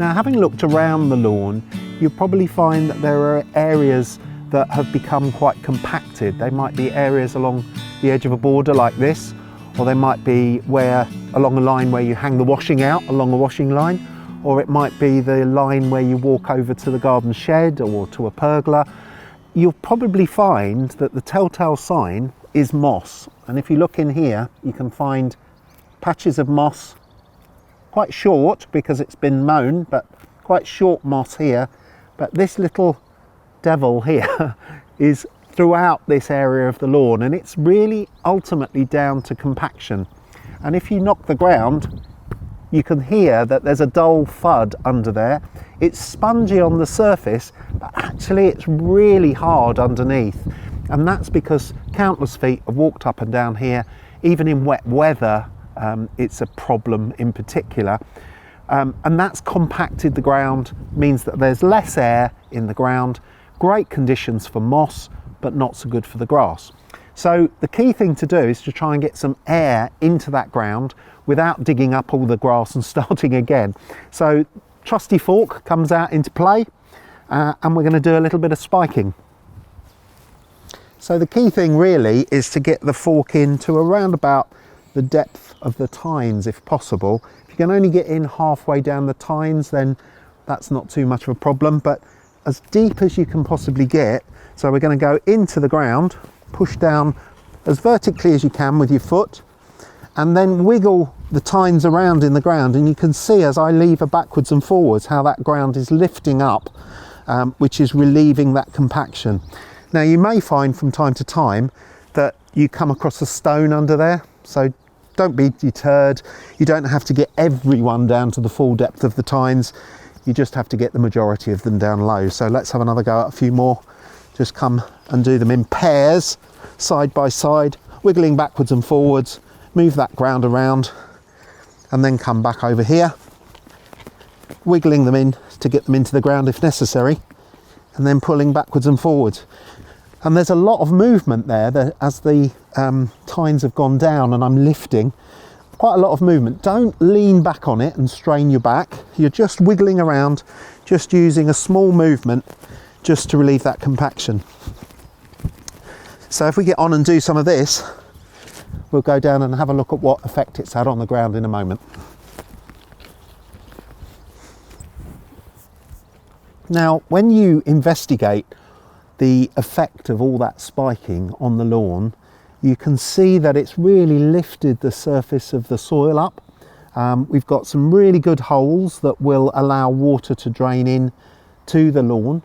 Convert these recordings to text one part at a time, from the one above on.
Now, having looked around the lawn, you'll probably find that there are areas that have become quite compacted. They might be areas along the edge of a border like this, or they might be where along a line where you hang the washing out along a washing line, or it might be the line where you walk over to the garden shed or to a pergola. You'll probably find that the telltale sign is moss. And if you look in here, you can find patches of moss, quite short because it's been mown, but quite short moss here. But this little devil here is throughout this area of the lawn, and it's really ultimately down to compaction. And if you knock the ground, you can hear that there's a dull thud under there. It's spongy on the surface, but actually it's really hard underneath. And that's because countless feet have walked up and down here. Even in wet weather, it's a problem in particular. And that's compacted the ground, means that there's less air in the ground. Great conditions for moss, but not so good for the grass. So the key thing to do is to try and get some air into that ground without digging up all the grass and starting again. So trusty fork comes out into play, and we're going to do a little bit of spiking. So the key thing really is to get the fork in to around about the depth of the tines if possible. If you can only get in halfway down the tines, then that's not too much of a problem, but as deep as you can possibly get. So we're going to go into the ground, push down as vertically as you can with your foot, and then wiggle the tines around in the ground, and you can see as I lever backwards and forwards how that ground is lifting up, which is relieving that compaction. Now you may find from time to time that you come across a stone under there, so don't be deterred. You don't have to get everyone down to the full depth of the tines. You just have to get the majority of them down low. So let's have another go at a few more. Just come and do them in pairs, side by side, wiggling backwards and forwards, move that ground around, and then come back over here, wiggling them in to get them into the ground if necessary, and then pulling backwards and forwards. And there's a lot of movement there that as the tines have gone down and I'm lifting, quite a lot of movement. Don't lean back on it and strain your back. You're just wiggling around, just using a small movement just to relieve that compaction. So if we get on and do some of this, we'll go down and have a look at what effect it's had on the ground in a moment. Now, when you investigate the effect of all that spiking on the lawn, you can see that it's really lifted the surface of the soil up. We've got some really good holes that will allow water to drain in to the lawn.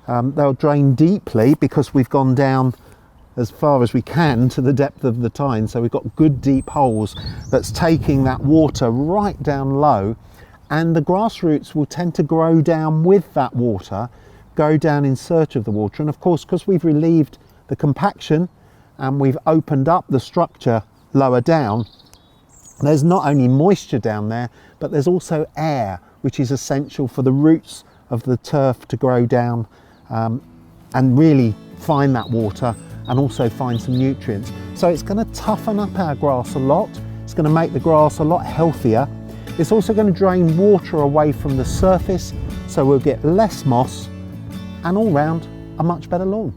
They'll drain deeply because we've gone down as far as we can to the depth of the tine, so we've got good deep holes that's taking that water right down low, and the grass roots will tend to grow down with that water, go down in search of the water. And of course, because we've relieved the compaction and we've opened up the structure lower down, there's not only moisture down there, but there's also air, which is essential for the roots of the turf to grow down and really find that water and also find some nutrients. So it's going to toughen up our grass a lot. It's going to make the grass a lot healthier. It's also going to drain water away from the surface, so we'll get less moss and all round a much better lawn.